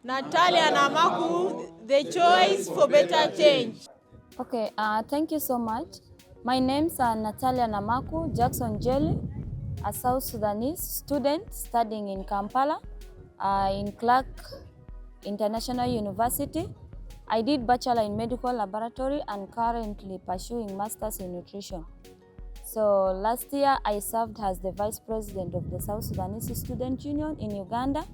Natalia, Namaku, the choice for better change. Okay, thank you so much. My name's Natalia Namaku Jackson Jelly, a South Sudanese student studying in Kampala, in Clark International University. I did Bachelor in Medical Laboratory and currently pursuing Masters in Nutrition. So last year I served as the Vice President of the South Sudanese Student Union in Uganda.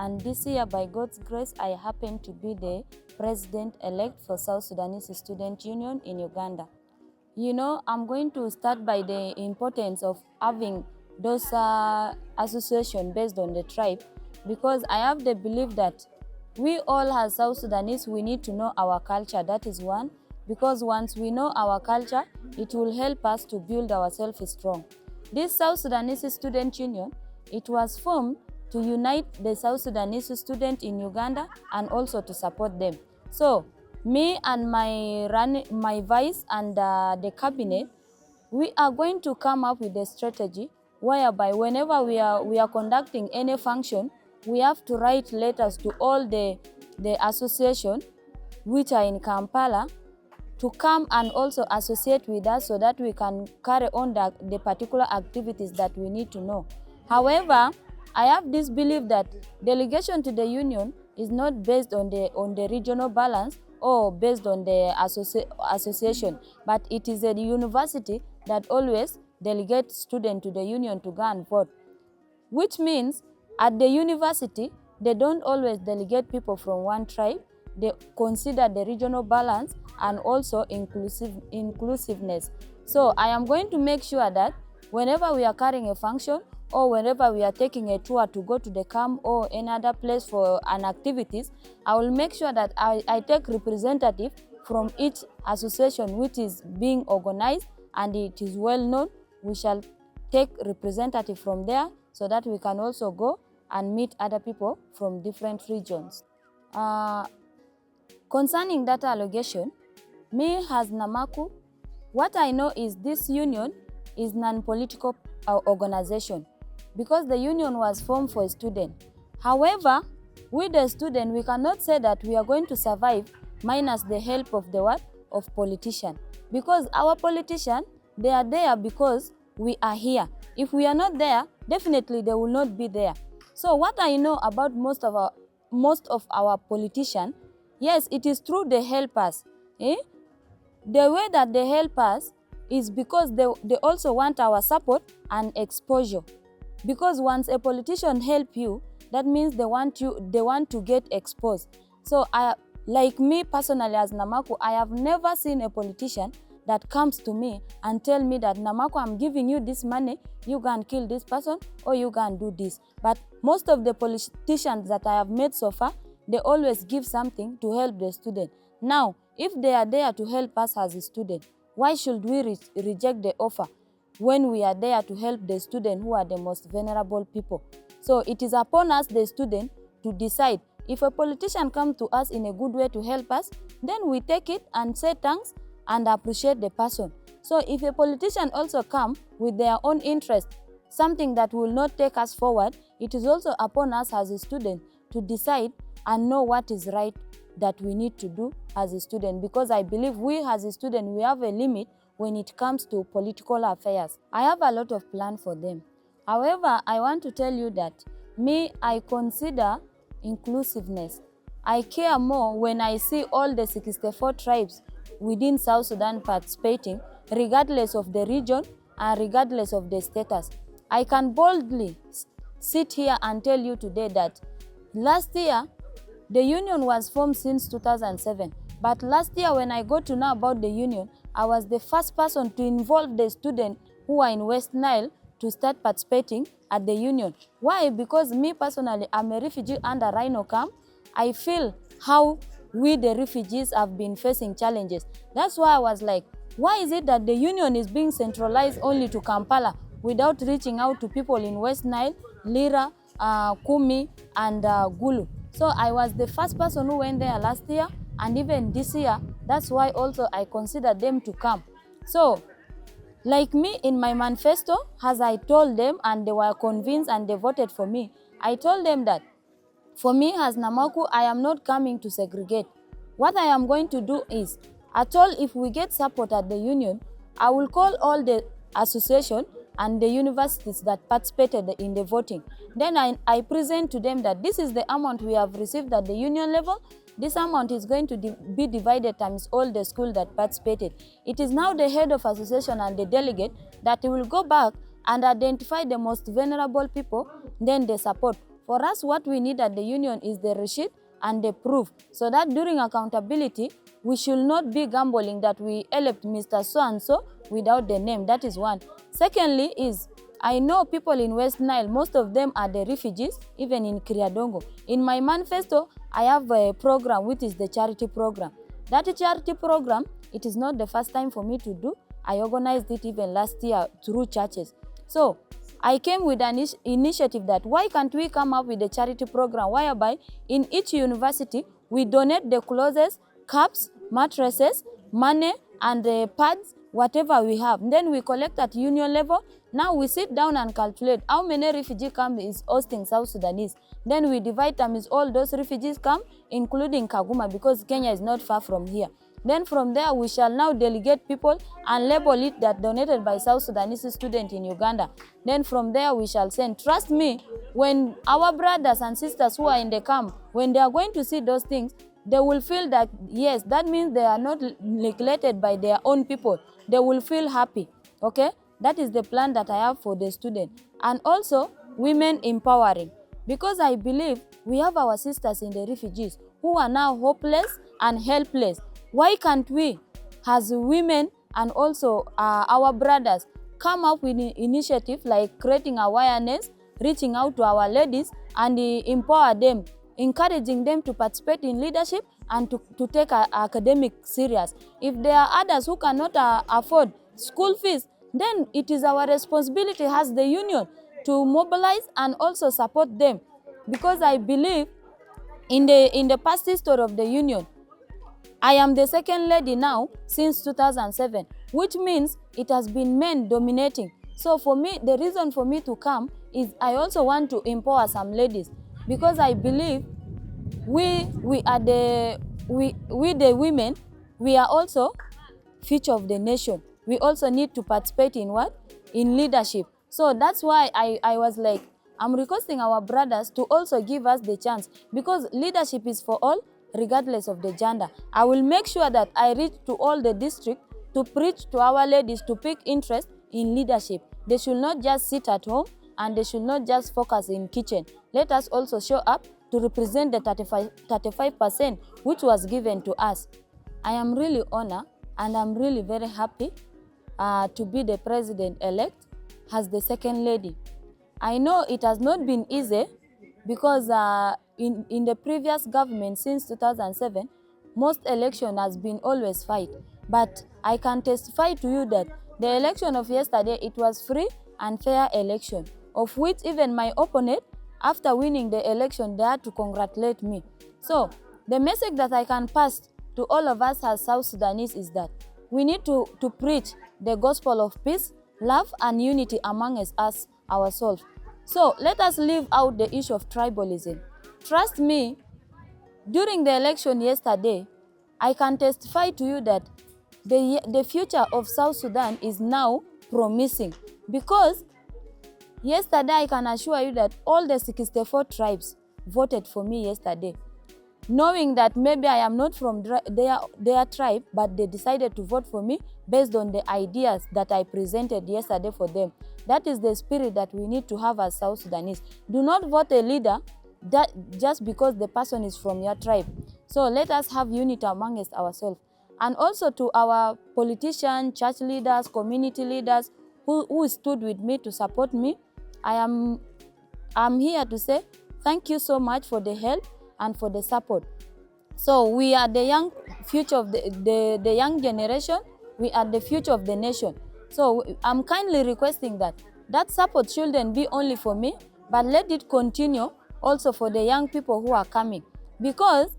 And this year, by God's grace, I happen to be the President-elect for South Sudanese Student Union in Uganda. You know, I'm going to start by the importance of having those associations based on the tribe, because I have the belief that we all as South Sudanese, we need to know our culture. That is one, because once we know our culture, it will help us to build ourselves strong. This South Sudanese Student Union, it was formed to unite the South Sudanese students in Uganda and also to support them. So, me and my vice and the cabinet, we are going to come up with a strategy whereby whenever we are conducting any function, we have to write letters to all the association which are in Kampala to come and also associate with us so that we can carry on the particular activities that we need to know. However, I have this belief that delegation to the union is not based on the regional balance or based on the association, but it is a university that always delegates students to the union to go and vote, which means at the university, they don't always delegate people from one tribe. They consider the regional balance and also inclusiveness. So I am going to make sure that whenever we are carrying a function or whenever we are taking a tour to go to the camp or any other place for an activities, I will make sure that I take representative from each association which is being organized and it is well known. We shall take representative from there so that we can also go and meet other people from different regions. Concerning that allegation, me as Namaku, what I know is this union is non-political organization because the union was formed for a student. However, with the student, we cannot say that we are going to survive minus the help of the what? Of politicians. Because our politicians, they are there because we are here. If we are not there, definitely they will not be there. So what I know about most of our politicians, yes, it is true they help us. The way that they help us is because they also want our support and exposure. Because once a politician help you, that means they want to get exposed. So like me personally as Namaku, I have never seen a politician that comes to me and tell me that Namaku, I'm giving you this money, you can kill this person or you can do this. But most of the politicians that I have met so far, they always give something to help the student. Now, if they are there to help us as a student, why should we reject the offer when we are there to help the student who are the most vulnerable people? So it is upon us, the student, to decide. If a politician comes to us in a good way to help us, then we take it and say thanks and appreciate the person. So if a politician also comes with their own interest, something that will not take us forward, it is also upon us as a student to decide and know what is right that we need to do as a student, because I believe we as a student, we have a limit when it comes to political affairs. I have a lot of plans for them. However, I want to tell you that I consider inclusiveness. I care more when I see all the 64 tribes within South Sudan participating, regardless of the region and regardless of the status. I can boldly sit here and tell you today that last year, the union was formed since 2007. But last year, when I got to know about the union, I was the first person to involve the students who are in West Nile to start participating at the union. Why? Because me personally, I'm a refugee under Rhino camp. I feel how we the refugees have been facing challenges. That's why I was like, why is it that the union is being centralized only to Kampala without reaching out to people in West Nile, Lira, Kumi, and Gulu? So I was the first person who went there last year, and even this year. That's why also I consider them to come. So, like me in my manifesto, as I told them and they were convinced and they voted for me, I told them that For me as Namaku, I am not coming to segregate. What I am going to do is, at all if we get support at the union, I will call all the association and the universities that participated in the voting. Then I present to them that this is the amount we have received at the union level. This amount is going to be divided times all the schools that participated. It is now the head of association and the delegate that will go back and identify the most vulnerable people, then they support. For us, what we need at the union is the receipt and the proof, so that during accountability, we should not be gambling that we elect Mr. So-and-so without the name. That is one. Secondly is, I know people in West Nile, most of them are the refugees, even in Kriadongo. In my manifesto, I have a program which is the charity program. That charity program, it is not the first time for me to do. I organized it even last year through churches. So I came with an initiative that why can't we come up with a charity program whereby in each university we donate the clothes, cups, mattresses, money and pads, whatever we have. Then we collect at union level. Now we sit down and calculate how many refugee camps is hosting South Sudanese. Then we divide them as all those refugees come, including Kaguma, because Kenya is not far from here. Then from there, we shall now delegate people and label it that donated by South Sudanese student in Uganda. Then from there, we shall send. Trust me, when our brothers and sisters who are in the camp, when they are going to see those things, they will feel that, yes, that means they are not neglected by their own people. They will feel happy, okay? That is the plan that I have for the student. And also, women empowering. Because I believe we have our sisters in the refugees who are now hopeless and helpless. Why can't we, as women and also our brothers, come up with an initiative like creating awareness, reaching out to our ladies and empower them, encouraging them to participate in leadership and to take academic serious. If there are others who cannot afford school fees, then it is our responsibility as the union to mobilize and also support them. Because I believe in the past history of the union, I am the second lady now since 2007, which means it has been men dominating. So for me, the reason for me to come is I also want to empower some ladies, because I believe we the women, we are also future of the nation. We also need to participate in what? In leadership. So that's why I was like, I'm requesting our brothers to also give us the chance, because leadership is for all, regardless of the gender. I will make sure that I reach to all the district to preach to our ladies to pick interest in leadership. They should not just sit at home and they should not just focus in kitchen. Let us also show up to represent the 35% which was given to us. I am really honored and I'm really very happy to be the president-elect as the second lady. I know it has not been easy, because in the previous government since 2007, most election has been always fight. But I can testify to you that the election of yesterday, it was free and fair election, of which even my opponent, after winning the election, they had to congratulate me. So the message that I can pass to all of us as South Sudanese is that we need to preach the gospel of peace, love and unity among us ourselves. So let us leave out the issue of tribalism. Trust me, during the election yesterday, I can testify to you that the future of South Sudan is now promising, because yesterday I can assure you that all the 64 tribes voted for me yesterday, knowing that maybe I am not from their tribe, but they decided to vote for me based on the ideas that I presented yesterday for them. That is the spirit that we need to have as South Sudanese. Do not vote a leader that just because the person is from your tribe. So let us have unity amongst ourselves. And also to our politicians, church leaders, community leaders who stood with me to support me, I'm here to say thank you so much for the help and for the support. So we are the young future of the young generation. We are the future of the nation. So I'm kindly requesting that support shouldn't be only for me, but let it continue also for the young people who are coming. Because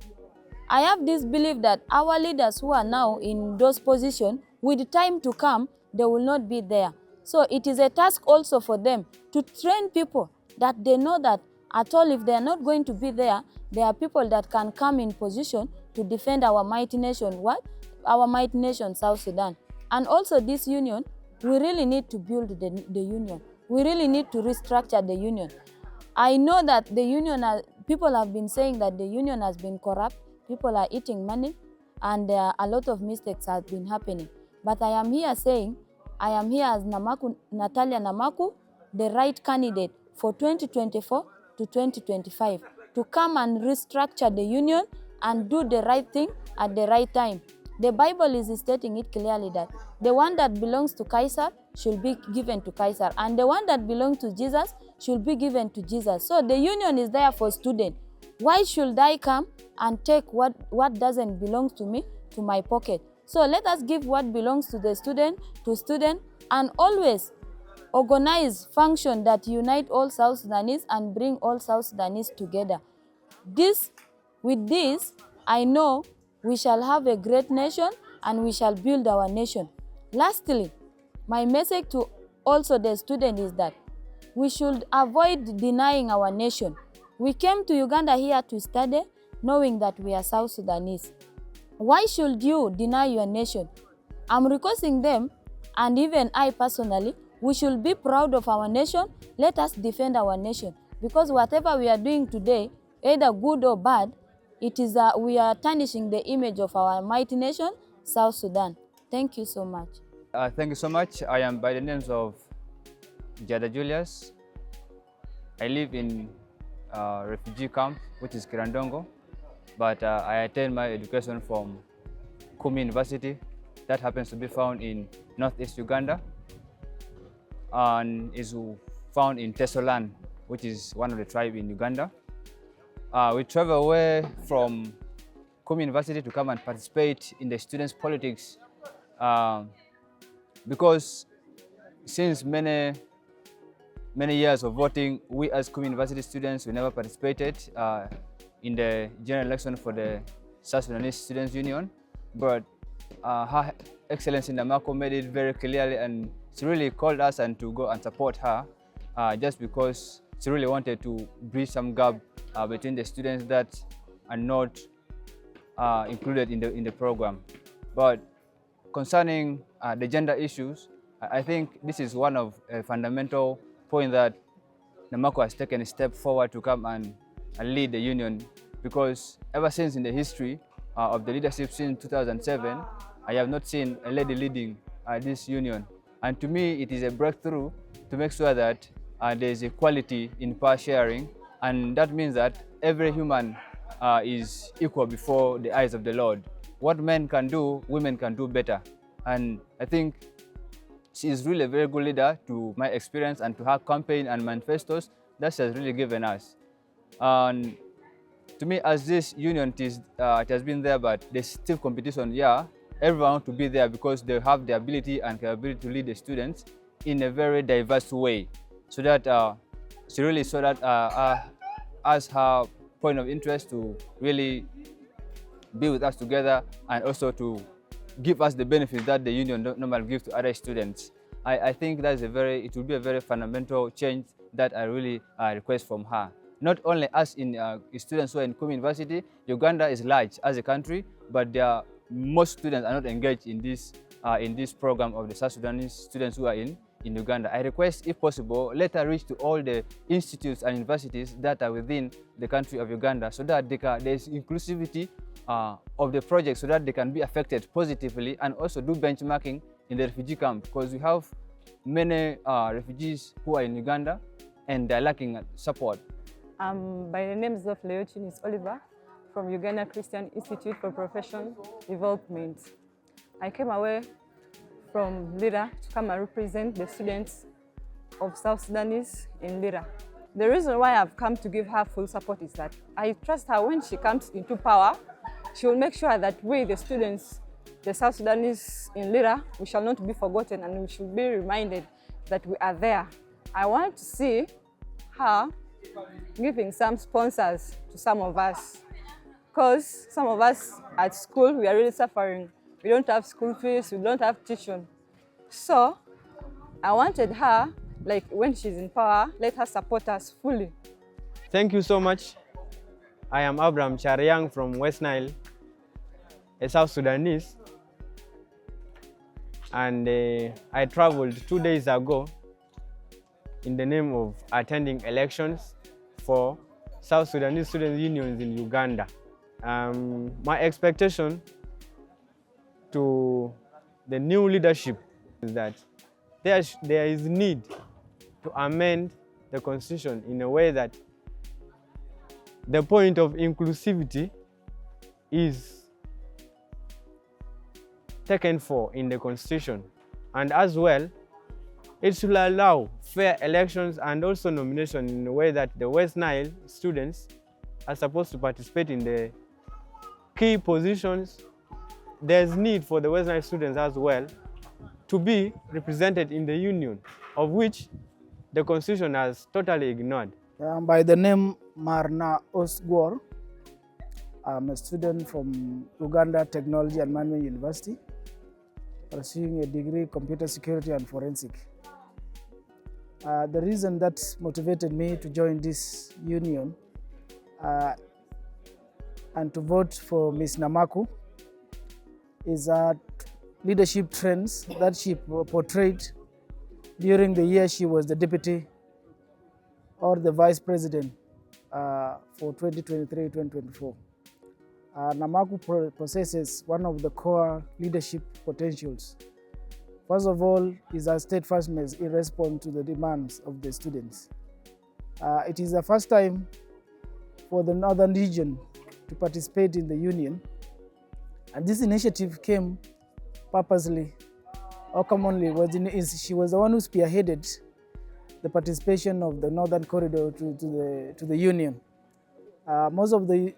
I have this belief that our leaders who are now in those positions, with time to come, they will not be there. So it is a task also for them to train people that they know that At all, if they are not going to be there, there are people that can come in position to defend our mighty nation. What? Our mighty nation, South Sudan. And also this union, we really need to build the union. We really need to restructure the union. I know that the union, people have been saying that the union has been corrupt, people are eating money, and a lot of mistakes have been happening. But I am here saying, I am here as Namaku, Natalia Namaku, the right candidate for 2024 to 2025 to come and restructure the union and do the right thing at the right time. The Bible is stating it clearly that the one that belongs to Caesar should be given to Caesar, and the one that belongs to Jesus should be given to Jesus. So the union is there for students. Why should I come and take what doesn't belong to me to my pocket? So let us give what belongs to the student to student, and always organize function that unite all South Sudanese and bring all South Sudanese together. With this, I know we shall have a great nation and we shall build our nation. Lastly, my message to also the student is that we should avoid denying our nation. We came to Uganda here to study, knowing that we are South Sudanese. Why should you deny your nation? I'm requesting them, and even I personally, we should be proud of our nation. Let us defend our nation, because whatever we are doing today, either good or bad, we are tarnishing the image of our mighty nation, South Sudan. Thank you so much. Thank you so much. I am by the names of Jada Julius. I live in a refugee camp, which is Kirandongo, but I attend my education from Kumi University, that happens to be found in northeast Uganda, and is found in Tesoland, which is one of the tribes in Uganda. We travel away from Kumi University to come and participate in the students' politics because since many years of voting, we as Kumi University students, we never participated in the general election for the South Sudanese Students' Union. But Her Excellency Namaku made it very clearly, and she really called us and to go and support her just because she really wanted to bridge some gap between the students that are not included in the program. But concerning the gender issues, I think this is one of a fundamental point that Namaku has taken a step forward to come and lead the union, because ever since in the history of the leadership since 2007, I have not seen a lady leading this union. And to me, it is a breakthrough to make sure that there is equality in power sharing, and that means that every human is equal before the eyes of the Lord. What men can do, women can do better. And I think she is really a very good leader, to my experience and to her campaign and manifestos that she has really given us. And to me, as this union, it has been there, but there's still competition. Yeah, everyone wants to be there because they have the ability and capability to lead the students in a very diverse way, so that she really saw that as her point of interest to really be with us together, and also to give us the benefits that the union don't normally give to other students. I think that's it will be a very fundamental change that I really request from her. Not only us in students who are in Kumi University, Uganda is large as a country, but most students are not engaged in this program of the South Sudanese students who are in Uganda. I request, if possible, let her reach to all the institutes and universities that are within the country of Uganda, so that there is inclusivity of the project, so that they can be affected positively, and also do benchmarking in the refugee camp, because we have many refugees who are in Uganda and they're lacking support. By the names of Leochinis Oliver from Uganda Christian Institute for Professional Development. I came away from Lira to come and represent the students of South Sudanese in Lira. The reason why I've come to give her full support is that I trust her. When she comes into power, she will make sure that we, the students, the South Sudanese in Lira, we shall not be forgotten, and we should be reminded that we are there. I want to see her giving some sponsors to some of us, because some of us at school, we are really suffering. We don't have school fees, we don't have tuition. So I wanted her, like when she's in power, let her support us fully. Thank you so much. I am Abraham Charyang from West Nile, a South Sudanese, and I traveled 2 days ago in the name of attending elections for South Sudanese Students' Unions in Uganda. My expectation to the new leadership is that there is need to amend the constitution in a way that the point of inclusivity is taken for in the constitution, and as well it should allow fair elections and also nomination in a way that the West Nile students are supposed to participate in the key positions. There's need for the West Nile students as well to be represented in the union, of which the constitution has totally ignored. By the name Marna Osgwor, I'm a student from Uganda Technology and Management University, pursuing a degree in computer security and forensic. The reason that motivated me to join this union and to vote for Ms. Namaku is that leadership trends that she portrayed during the year she was the deputy or the vice president for 2023-2024. Namaku possesses one of the core leadership potentials. First of all, is her steadfastness in response to the demands of the students. It is the first time for the Northern region to participate in the union, and this initiative came purposely or commonly. She was the one who spearheaded the participation of the Northern Corridor to the union. Most of the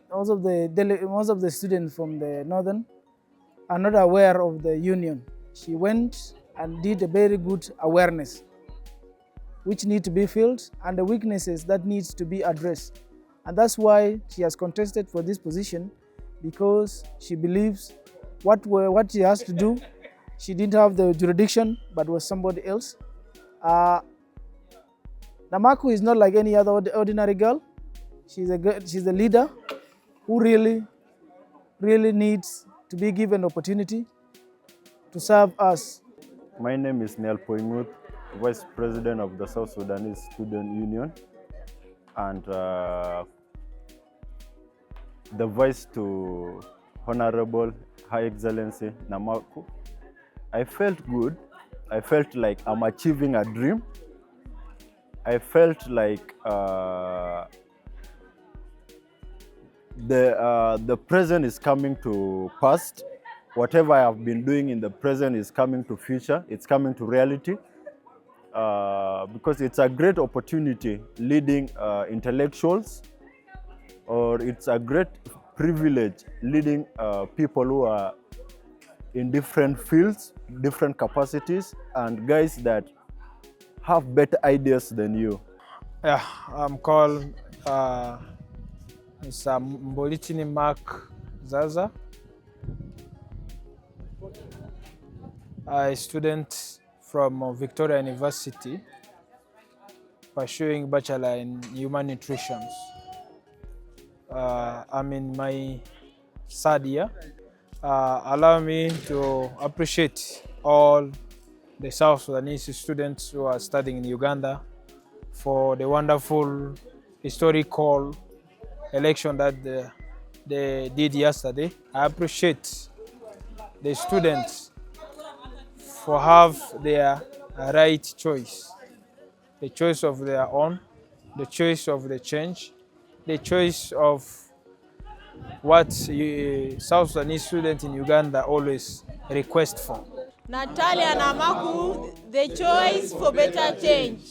students from the Northern are not aware of the union. She went and did a very good awareness, which need to be filled, and the weaknesses that needs to be addressed. And that's why she has contested for this position, because she believes what she has to do, she didn't have the jurisdiction, but was somebody else. Namaku is not like any other ordinary girl. She's a leader who really needs to be given opportunity to serve us. My name is Neil Poimuth, Vice President of the South Sudanese Student Union, and the Vice to Honorable High Excellency Namaku. I felt good. I felt like I'm achieving a dream. I felt like the present is coming to past. Whatever I have been doing in the present is coming to future. It's coming to reality, because it's a great opportunity leading intellectuals, or it's a great privilege leading people who are in different fields, different capacities, and guys that have better ideas than you. Yeah, I'm called Mr. Mbolitini Mark Zaza. I'm a student from Victoria University, pursuing Bachelor in Human Nutrition. I'm in my third year. Allow me to appreciate all the South Sudanese students who are studying in Uganda for the wonderful historical election that they did yesterday. I appreciate the students for have their right choice, the choice of their own, the choice of the change, the choice of what South Sudanese students in Uganda always request for. Natalia, Namaku, the choice for better change.